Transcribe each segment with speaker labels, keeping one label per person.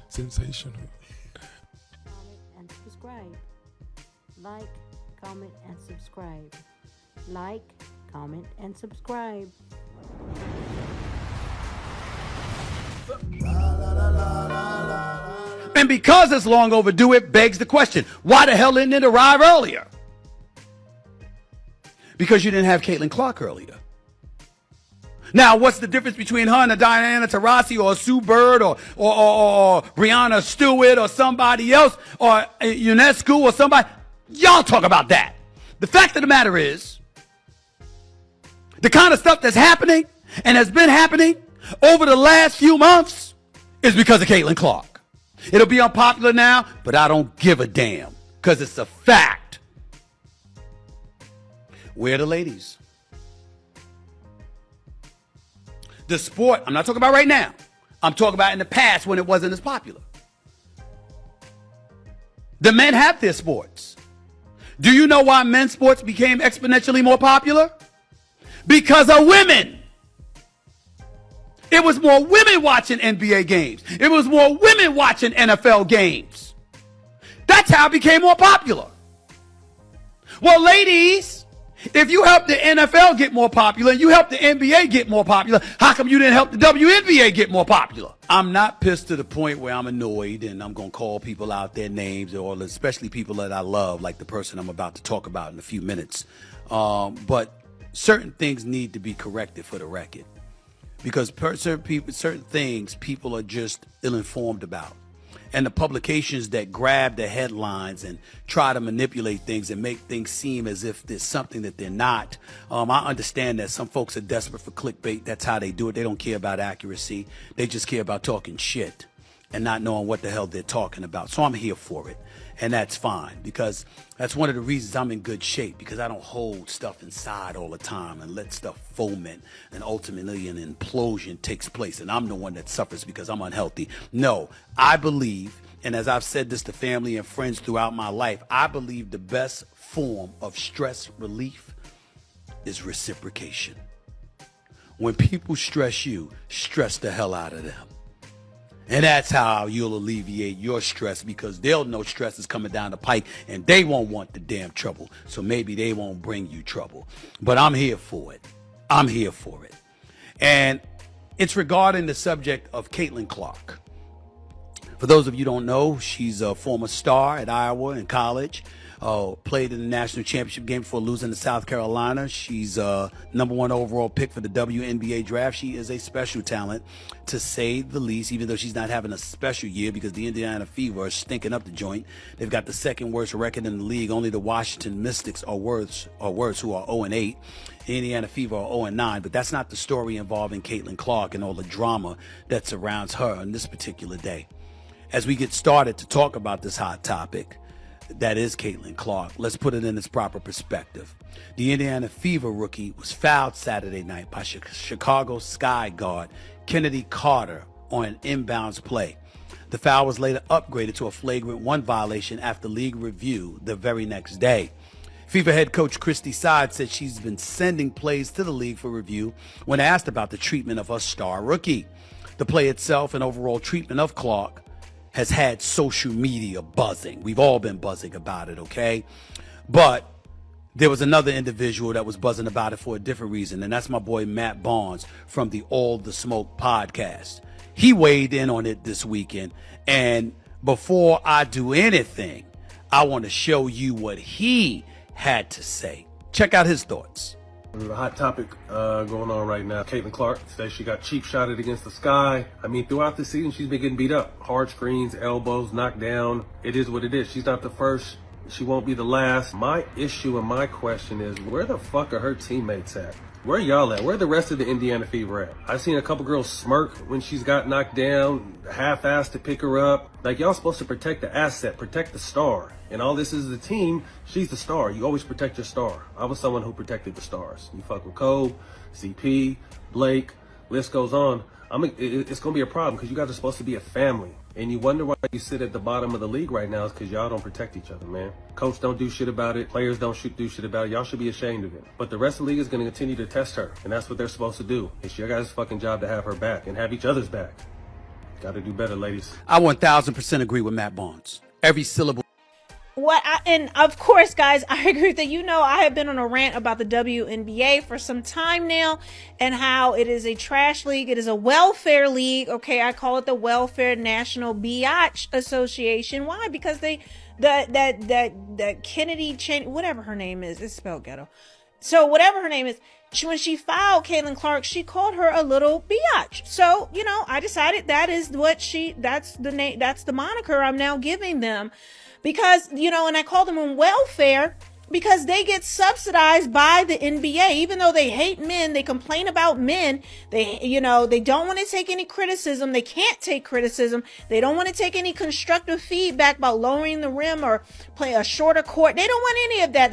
Speaker 1: Sensational.
Speaker 2: Comment and subscribe. Like, comment, and subscribe. Like, comment, and subscribe.
Speaker 3: And because it's long overdue, it begs the question, why the hell didn't it arrive earlier? Because you didn't have Caitlyn Clark earlier. Now, what's the difference between her and a Diana Taurasi or a Sue Bird or Brianna Stewart or somebody else or UNESCO or somebody? Y'all talk about that. The fact of the matter is, the kind of stuff that's happening and has been happening over the last few months is because of Caitlyn Clark. It'll be unpopular now, but I don't give a damn because it's a fact. Where are the ladies? The sport, I'm not talking about right now. I'm talking about in the past when it wasn't as popular. The men have their sports. Do you know why men's sports became exponentially more popular? Because of women. It was more women watching NBA games. It was more women watching NFL games. That's how it became more popular. Well, ladies, if you helped the NFL get more popular, you helped the NBA get more popular, how come you didn't help the WNBA get more popular? I'm not pissed to the point where I'm annoyed and I'm going to call people out their names, or especially people that I love, like the person I'm about to talk about in a few minutes. But certain things need to be corrected for the record. Because certain things people are just ill-informed about. And the publications that grab the headlines and try to manipulate things and make things seem as if there's something that they're not. I understand that some folks are desperate for clickbait. That's how they do it. They don't care about accuracy. They just care about talking shit and not knowing what the hell they're talking about. So I'm here for it. And that's fine, because that's one of the reasons I'm in good shape, because I don't hold stuff inside all the time and let stuff foment, and ultimately an implosion takes place. And I'm the one that suffers because I'm unhealthy. No, I believe, and as I've said this to family and friends throughout my life, I believe the best form of stress relief is reciprocation. When people stress you, stress the hell out of them. And that's how you'll alleviate your stress, because they'll know stress is coming down the pike and they won't want the damn trouble. So maybe they won't bring you trouble. But I'm here for it. I'm here for it. And it's regarding the subject of Caitlyn Clark. For those of you who don't know, she's a former star at Iowa in college. Played in the national championship game before losing to South Carolina. She's number 1 overall pick for the WNBA draft. She is a special talent, to say the least, even though she's not having a special year because the Indiana Fever are stinking up the joint. They've got the second worst record in the league. Only the Washington Mystics are worse, who are 0-8. The Indiana Fever are 0-9, but that's not the story involving Caitlyn Clark and all the drama that surrounds her on this particular day. As we get started to talk about this hot topic, that is Caitlyn Clark, let's put it in its proper perspective. The Indiana Fever rookie was fouled Saturday night by Chicago Sky guard Kennedy Carter on an inbounds play. The foul was later upgraded to a flagrant 1 violation after league review the very next day. Fever head coach Christy Side said she's been sending plays to the league for review when asked about the treatment of her star rookie. The play itself and overall treatment of Clark has had social media buzzing. We've all been buzzing about it, okay? But there was another individual that was buzzing about it for a different reason, and that's my boy Matt Barnes from the All the Smoke podcast. He weighed in on it this weekend, and before I do anything, I want to show you what he had to say. Check out his thoughts.
Speaker 4: A hot topic going on right now. Caitlyn Clark says she got cheap shotted against the Sky. I mean, throughout the season, she's been getting beat up. Hard screens, elbows, knocked down. It is what it is. She's not the first. She won't be the last. My issue and my question is, where the fuck are her teammates at? Where y'all at? Where the rest of the Indiana Fever at? I've seen a couple girls smirk when she's got knocked down, half-assed to pick her up. Like, y'all supposed to protect the asset, protect the star. And all this is the team. She's the star. You always protect your star. I was someone who protected the stars. You fuck with Cole, CP, Blake, list goes on. It's going to be a problem because you guys are supposed to be a family. And you wonder why you sit at the bottom of the league right now is because y'all don't protect each other, man. Coach don't do shit about it. Players don't do shit about it. Y'all should be ashamed of it. But the rest of the league is going to continue to test her. And that's what they're supposed to do. It's your guys' fucking job to have her back and have each other's back. Got to do better, ladies.
Speaker 3: I 1000% agree with Matt Barnes. Every syllable.
Speaker 1: And of course, guys, I agree with that. You know, I have been on a rant about the WNBA for some time now and how it is a trash league. It is a welfare league. Okay, I call it the Welfare National Biatch Association. Why? Because that Kennedy whatever her name is, it's spelled ghetto. So whatever her name is, when she filed Caitlyn Clark, she called her a little biatch. So, you know, I decided that's the name, that's the moniker I'm now giving them. Because, you know, and I call them on welfare because they get subsidized by the NBA. Even though they hate men, they complain about men. They don't want to take any criticism. They can't take criticism. They don't want to take any constructive feedback about lowering the rim or play a shorter court. They don't want any of that.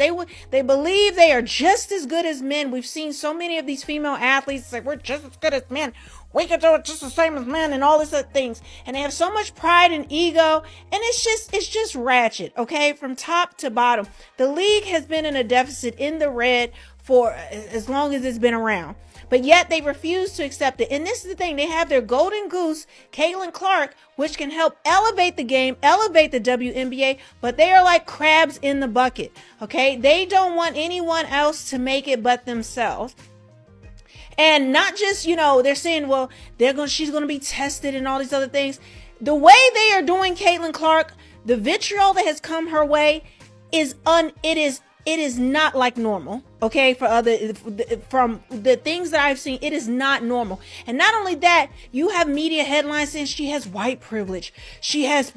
Speaker 1: They believe they are just as good as men. We've seen so many of these female athletes say, we're just as good as men. We can do it just the same as men and all these other things. And they have so much pride and ego. And it's just ratchet, okay? From top to bottom. The league has been in a deficit in the red for as long as it's been around. But yet they refuse to accept it. And this is the thing. They have their golden goose, Caitlyn Clark, which can help elevate the game, elevate the WNBA. But they are like crabs in the bucket, okay? They don't want anyone else to make it but themselves. And not just, you know, they're saying, well, she's going to be tested and all these other things. The way they are doing Caitlyn Clark, the vitriol that has come her way it is not like normal. Okay. From the things that I've seen, it is not normal. And not only that, you have media headlines saying she has white privilege. She has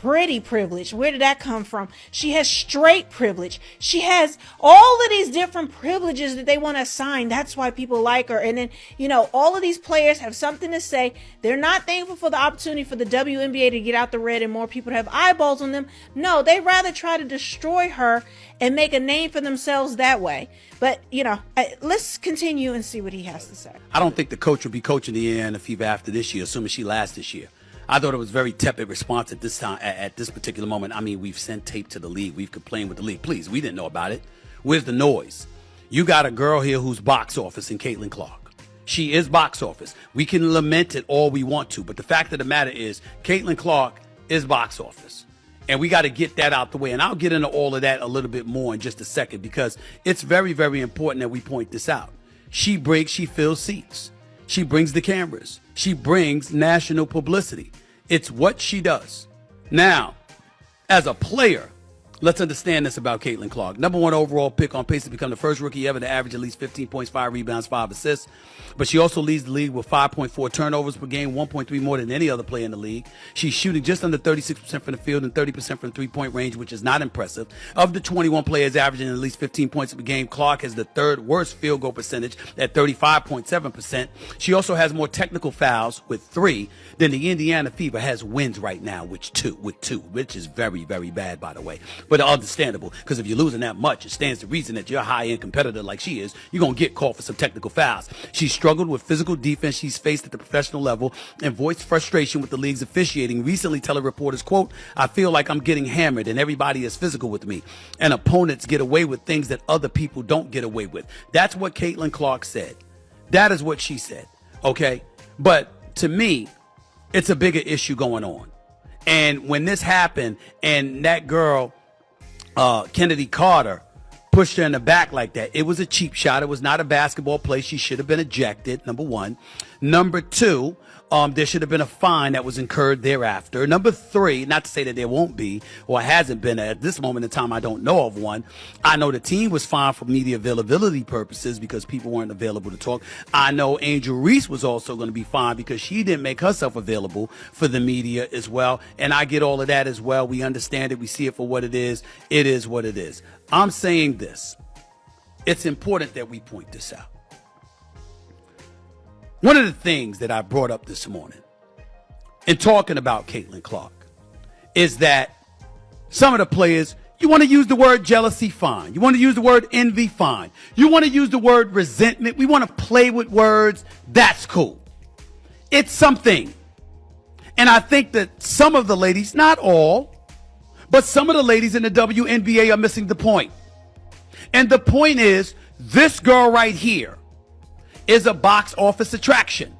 Speaker 1: pretty privilege. Where did that come from? She has straight privilege. She has all of these different privileges that they want to assign. That's why people like her. And then, you know, all of these players have something to say. They're not thankful for the opportunity for the WNBA to get out the red and more people to have eyeballs on them. No, they rather try to destroy her and make a name for themselves that way. But, you know, let's continue and see what he has to say.
Speaker 3: I don't think the coach will be coaching the NFF after this year, assuming she lasts this year. I thought it was very tepid response at this time, at this particular moment. I mean, we've sent tape to the league. We've complained with the league. Please, we didn't know about it. Where's the noise? You got a girl here who's box office in Caitlyn Clark. She is box office. We can lament it all we want to, but the fact of the matter is Caitlyn Clark is box office. And we got to get that out the way. And I'll get into all of that a little bit more in just a second because it's very, very important that we point this out. She fills seats. She brings the cameras. She brings national publicity. It's what she does. Now, as a player, let's understand this about Caitlyn Clark. Number 1 overall pick, on pace to become the first rookie ever to average at least 15 points, 5 rebounds, 5 assists. But she also leads the league with 5.4 turnovers per game, 1.3 more than any other player in the league. She's shooting just under 36% from the field and 30% from three-point range, which is not impressive. Of the 21 players averaging at least 15 points per game, Clark has the third worst field goal percentage at 35.7%. She also has more technical fouls with 3 than the Indiana Fever has wins right now with two, which is very, very bad, by the way. But understandable, because if you're losing that much, it stands to reason that you're a high-end competitor like she is, you're going to get called for some technical fouls. She's struggled with physical defense she's faced at the professional level and voiced frustration with the league's officiating, recently telling reporters, quote, I feel like I'm getting hammered and everybody is physical with me, and opponents get away with things that other people don't get away with. That's what Caitlyn Clark said. That is what she said, okay? But to me, it's a bigger issue going on. And when this happened and that girl, Kennedy Carter, pushed her in the back like that, it was a cheap shot. It was not a basketball play. She should have been ejected, number 1. Number 2, there should have been a fine that was incurred thereafter. Number 3, not to say that there won't be or hasn't been at this moment in time, I don't know of one. I know the team was fined for media availability purposes because people weren't available to talk. I know Angel Reese was also going to be fined because she didn't make herself available for the media as well. And I get all of that as well. We understand it. We see it for what it is. It is what it is. I'm saying this. It's important that we point this out. One of the things that I brought up this morning in talking about Caitlyn Clark is that some of the players, you want to use the word jealousy, fine. You want to use the word envy, fine. You want to use the word resentment. We want to play with words. That's cool. It's something. And I think that some of the ladies, not all, but some of the ladies in the WNBA are missing the point. And the point is, this girl right here is a box office attraction.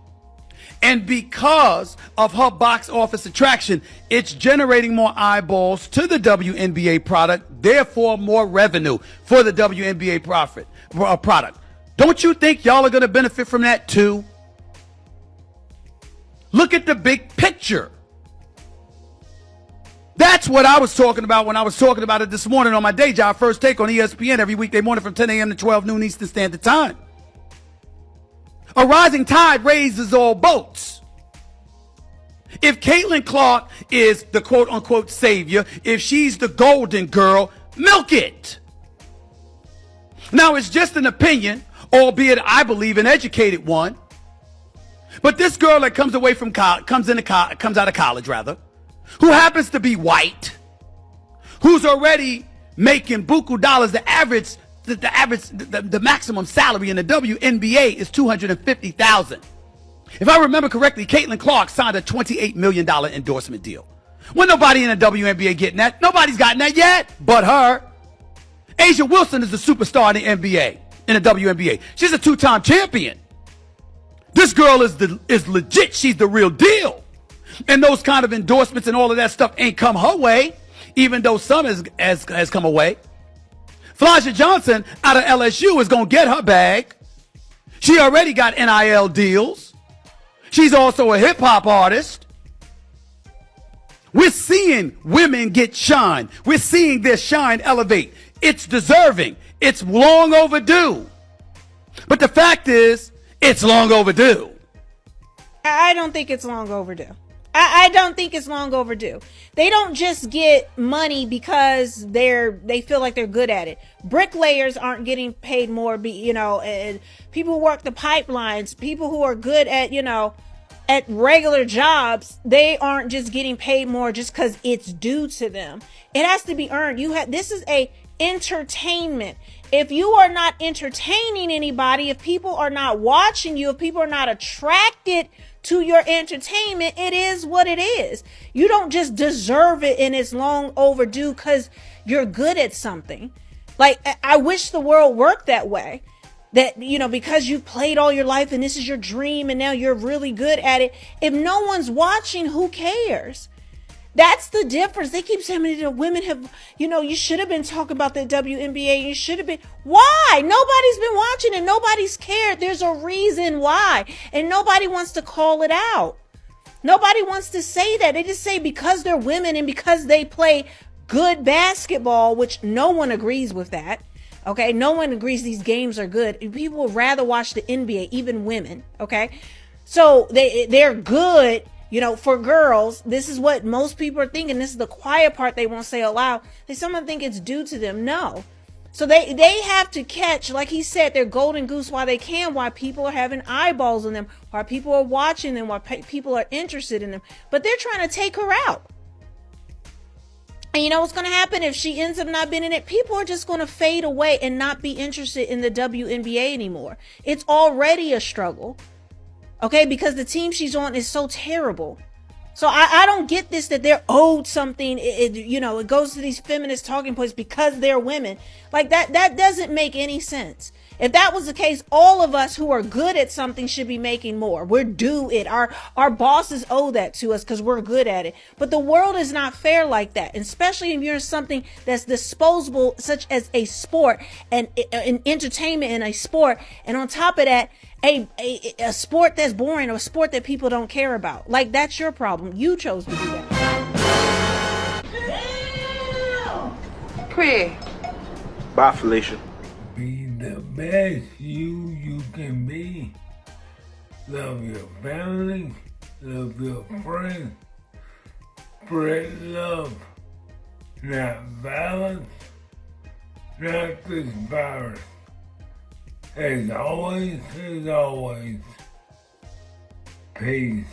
Speaker 3: And because of her box office attraction, it's generating more eyeballs to the WNBA product, therefore more revenue for the WNBA product. Don't you think y'all are going to benefit from that too? Look at the big picture. That's what I was talking about when I was talking about it this morning on my day job, First Take on ESPN, every weekday morning from 10 a.m. to 12 noon Eastern Standard Time. A rising tide raises all boats. If Caitlyn Clark is the quote-unquote savior, if she's the golden girl, milk it. Now, it's just an opinion, albeit I believe an educated one. But this girl that comes away from comes out of college, who happens to be white, who's already making buku dollars, the maximum salary in the WNBA is $250,000. If I remember correctly, Caitlyn Clark signed a $28 million endorsement deal. Well, nobody in the WNBA getting that. Nobody's gotten that yet but her. Asia Wilson is the superstar in the NBA, in the WNBA. She's a two-time champion. This girl is legit. She's the real deal. And those kind of endorsements and all of that stuff ain't come her way, even though some has come away. Flaja Johnson out of LSU is going to get her bag. She already got NIL deals. She's also a hip-hop artist. We're seeing women get shine. We're seeing their shine elevate. It's deserving. It's long overdue. But the fact is, it's long overdue.
Speaker 1: I don't think it's long overdue. I don't think it's long overdue. They don't just get money because they feel like they're good at it. Bricklayers aren't getting paid more, and people who work the pipelines, people who are good at, at regular jobs, they aren't just getting paid more just because it's due to them. It has to be earned. This is a entertainment. If you are not entertaining anybody, if people are not watching you, if people are not attracted to your entertainment, it is what it is. You don't just deserve it and it's long overdue because you're good at something. Like, I wish the world worked that way. That, because you played all your life and this is your dream and now you're really good at it. If no one's watching, who cares? That's the difference. They keep saying the women have, you should have been talking about the WNBA. You should have been. Why? Nobody's been watching and nobody's cared. There's a reason why. And nobody wants to call it out. Nobody wants to say that. They just say because they're women and because they play good basketball, which no one agrees with that. Okay. No one agrees these games are good. People would rather watch the NBA, even women. Okay. So they're good. For girls, this is what most people are thinking. This is the quiet part they won't say aloud. Someone think it's due to them. No. So they have to catch, like he said, their golden goose while they can, why people are having eyeballs on them, why people are watching them, why people are interested in them. But they're trying to take her out. And you know what's going to happen if she ends up not being in it? People are just going to fade away and not be interested in the WNBA anymore. It's already a struggle. Okay, because the team she's on is so terrible. So I don't get this, that they're owed something. It goes to these feminist talking points because they're women. Like that doesn't make any sense. If that was the case, all of us who are good at something should be making more. We're due it. Our bosses owe that to us because we're good at it. But the world is not fair like that. And especially if you're in something that's disposable, such as a sport and an entertainment in a sport. And on top of that, a sport that's boring, or a sport that people don't care about. Like, that's your problem. You chose to do that.
Speaker 5: Pretty.
Speaker 6: Bye, Felicia.
Speaker 7: Be the best you can be. Love your family. Love your friends. Spread love. Not violence. Not this virus. As always, peace.